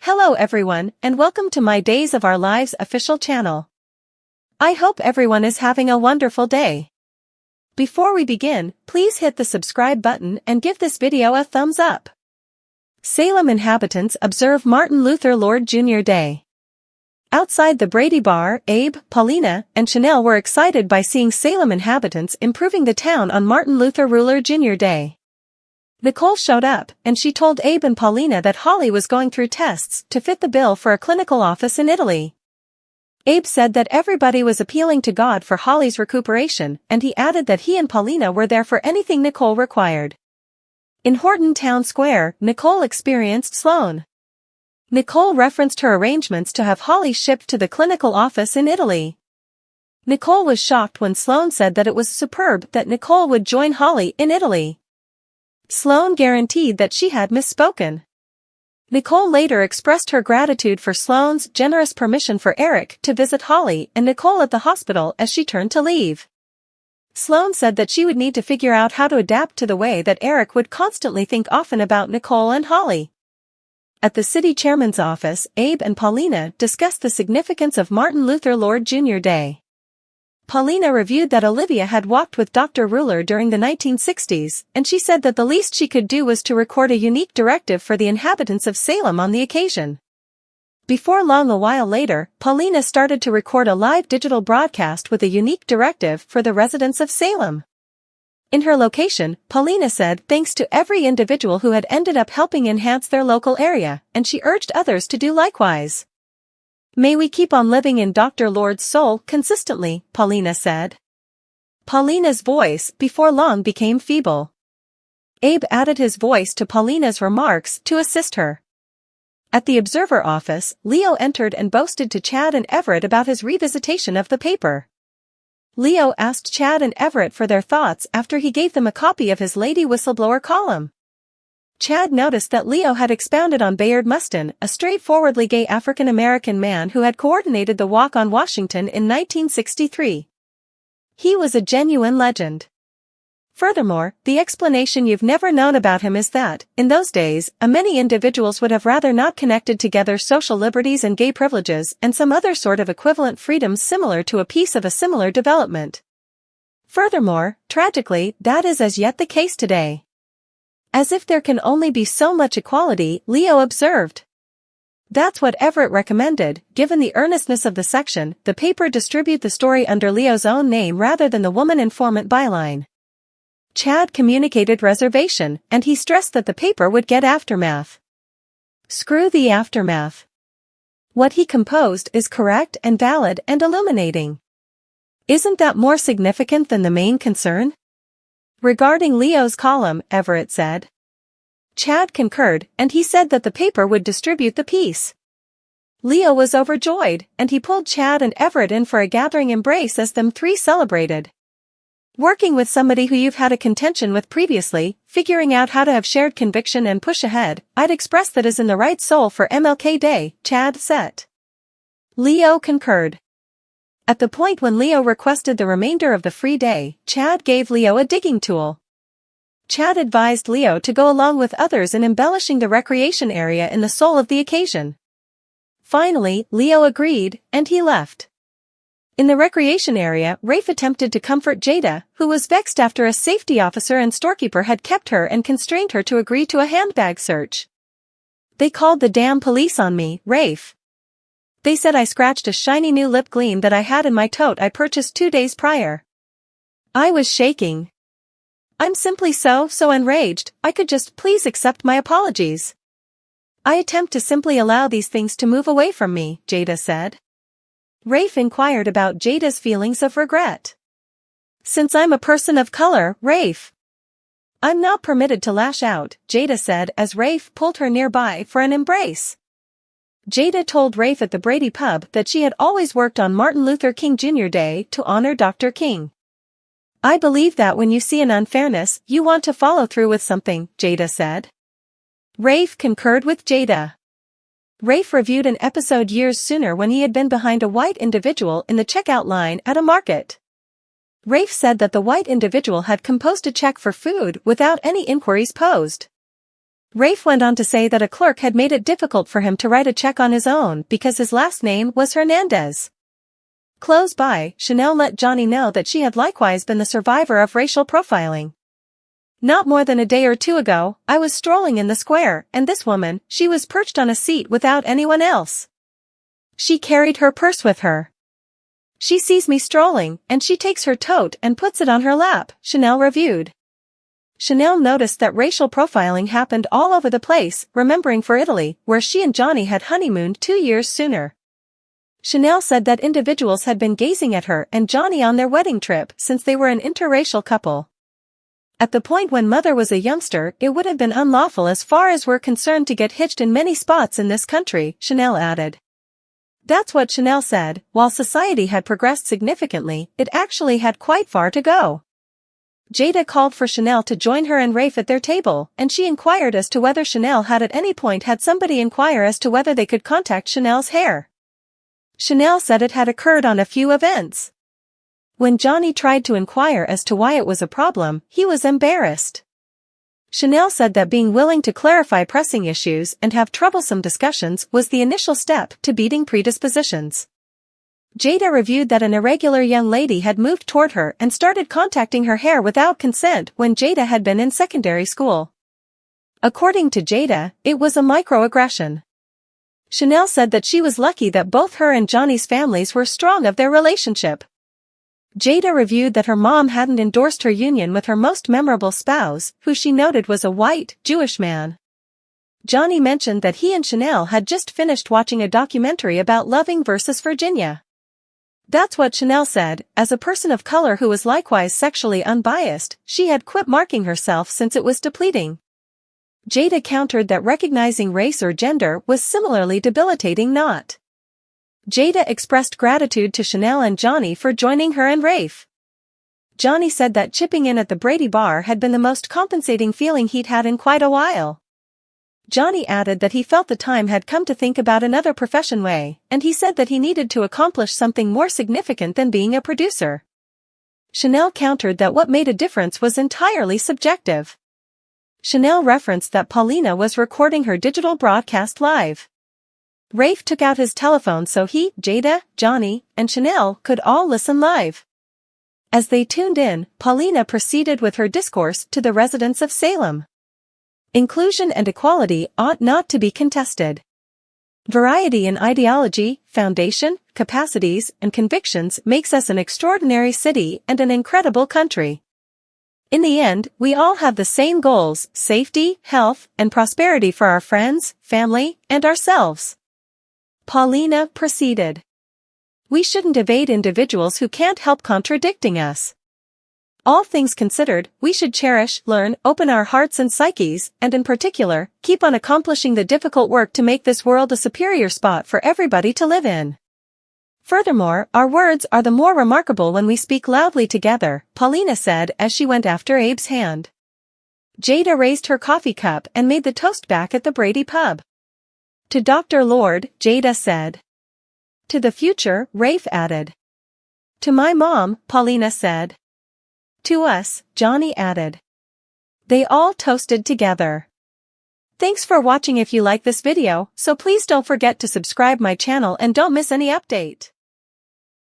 Hello everyone, and welcome to my Days of Our Lives official channel. I hope everyone is having a wonderful day. Before we begin, please hit the subscribe button and give this video a thumbs up. Salem inhabitants observe Martin Luther Lord Jr. Day. Outside the Brady Bar, Abe, Paulina, and Chanel were excited by seeing Salem inhabitants improving the town on Martin Luther Ruler Jr. Day. Nicole showed up, and she told Abe and Paulina that Holly was going through tests to fit the bill for a clinical office in Italy. Abe said that everybody was appealing to God for Holly's recuperation, and he added that he and Paulina were there for anything Nicole required. In Horton Town Square, Nicole experienced Sloan. Nicole referenced her arrangements to have Holly shipped to the clinical office in Italy. Nicole was shocked when Sloan said that it was superb that Nicole would join Holly in Italy. Sloan guaranteed that she had misspoken. Nicole later expressed her gratitude for Sloan's generous permission for Eric to visit Holly and Nicole at the hospital as she turned to leave. Sloan said that she would need to figure out how to adapt to the way that Eric would constantly think often about Nicole and Holly. At the city chairman's office, Abe and Paulina discussed the significance of Martin Luther Lord Jr. Day. Paulina reviewed that Olivia had walked with Dr. Ruler during the 1960s, and she said that the least she could do was to record a unique directive for the inhabitants of Salem on the occasion. Before long, a while later, Paulina started to record a live digital broadcast with a unique directive for the residents of Salem. In her location, Paulina said thanks to every individual who had ended up helping enhance their local area, and she urged others to do likewise. May we keep on living in Dr. Lord's soul consistently, Paulina said. Paulina's voice before long became feeble. Abe added his voice to Paulina's remarks to assist her. At the Observer office, Leo entered and boasted to Chad and Everett about his revisitation of the paper. Leo asked Chad and Everett for their thoughts after he gave them a copy of his Lady Whistleblower column. Chad noticed that Leo had expounded on Bayard Mustin, a straightforwardly gay African-American man who had coordinated the Walk on Washington in 1963. He was a genuine legend. Furthermore, the explanation you've never known about him is that, in those days, many individuals would have rather not connected together social liberties and gay privileges and some other sort of equivalent freedoms similar to a piece of a similar development. Furthermore, tragically, that is as yet the case today. As if there can only be so much equality, Leo observed. That's what Everett recommended. Given the earnestness of the section, the paper distribute the story under Leo's own name rather than the woman informant byline. Chad communicated reservation, and he stressed that the paper would get aftermath. Screw the aftermath. What he composed is correct and valid and illuminating. Isn't that more significant than the main concern? Regarding Leo's column, Everett said. Chad concurred, and he said that the paper would distribute the piece. Leo was overjoyed, and he pulled Chad and Everett in for a gathering embrace as them three celebrated. Working with somebody who you've had a contention with previously, figuring out how to have shared conviction and push ahead, I'd express that is in the right soul for MLK Day, Chad said. Leo concurred. At the point when Leo requested the remainder of the free day, Chad gave Leo a digging tool. Chad advised Leo to go along with others in embellishing the recreation area in the soul of the occasion. Finally, Leo agreed, and he left. In the recreation area, Rafe attempted to comfort Jada, who was vexed after a safety officer and storekeeper had kept her and constrained her to agree to a handbag search. They called the damn police on me, Rafe. They said I scratched a shiny new lip gleam that I had in my tote I purchased 2 days prior. I was shaking. I'm simply so enraged, I could just please accept my apologies. I attempt to simply allow these things to move away from me, Jada said. Rafe inquired about Jada's feelings of regret. Since I'm a person of color, Rafe. I'm not permitted to lash out, Jada said as Rafe pulled her nearby for an embrace. Jada told Rafe at the Brady pub that she had always worked on Martin Luther King Jr. Day to honor Dr. King. I believe that when you see an unfairness, you want to follow through with something, Jada said. Rafe concurred with Jada. Rafe reviewed an episode years sooner when he had been behind a white individual in the checkout line at a market. Rafe said that the white individual had composed a check for food without any inquiries posed. Rafe went on to say that a clerk had made it difficult for him to write a check on his own because his last name was Hernandez. Close by, Chanel let Johnny know that she had likewise been the survivor of racial profiling. Not more than a day or two ago, I was strolling in the square, and this woman, she was perched on a seat without anyone else. She carried her purse with her. She sees me strolling, and she takes her tote and puts it on her lap, Chanel reviewed. Chanel noticed that racial profiling happened all over the place, remembering for Italy, where she and Johnny had honeymooned 2 years sooner. Chanel said that individuals had been gazing at her and Johnny on their wedding trip since they were an interracial couple. At the point when Mother was a youngster, it would have been unlawful as far as we're concerned to get hitched in many spots in this country, Chanel added. That's what Chanel said. While society had progressed significantly, it actually had quite far to go. Jada called for Chanel to join her and Rafe at their table, and she inquired as to whether Chanel had at any point had somebody inquire as to whether they could contact Chanel's hair. Chanel said it had occurred on a few events. When Johnny tried to inquire as to why it was a problem, he was embarrassed. Chanel said that being willing to clarify pressing issues and have troublesome discussions was the initial step to beating predispositions. Jada reviewed that an irregular young lady had moved toward her and started contacting her hair without consent when Jada had been in secondary school. According to Jada, it was a microaggression. Chanel said that she was lucky that both her and Johnny's families were strong of their relationship. Jada reviewed that her mom hadn't endorsed her union with her most memorable spouse, who she noted was a white, Jewish man. Johnny mentioned that he and Chanel had just finished watching a documentary about Loving versus Virginia. That's what Chanel said. As a person of color who was likewise sexually unbiased, she had quit marking herself since it was depleting. Jada countered that recognizing race or gender was similarly debilitating not. Jada expressed gratitude to Chanel and Johnny for joining her and Rafe. Johnny said that chipping in at the Brady bar had been the most compensating feeling he'd had in quite a while. Johnny added that he felt the time had come to think about another profession way, and he said that he needed to accomplish something more significant than being a producer. Chanel countered that what made a difference was entirely subjective. Chanel referenced that Paulina was recording her digital broadcast live. Rafe took out his telephone so he, Jada, Johnny, and Chanel could all listen live. As they tuned in, Paulina proceeded with her discourse to the residents of Salem. Inclusion and equality ought not to be contested. Variety in ideology, foundation, capacities, and convictions makes us an extraordinary city and an incredible country. In the end, we all have the same goals: safety, health, and prosperity for our friends, family, and ourselves. Paulina proceeded. We shouldn't evade individuals who can't help contradicting us. All things considered, we should cherish, learn, open our hearts and psyches, and in particular, keep on accomplishing the difficult work to make this world a superior spot for everybody to live in. Furthermore, our words are the more remarkable when we speak loudly together, Paulina said as she went after Abe's hand. Jada raised her coffee cup and made the toast back at the Brady pub. To Dr. Lord, Jada said. To the future, Rafe added. To my mom, Paulina said. To us, Johnny added. They all toasted together. Thanks for watching. If you like this video, so please don't forget to subscribe my channel and don't miss any update.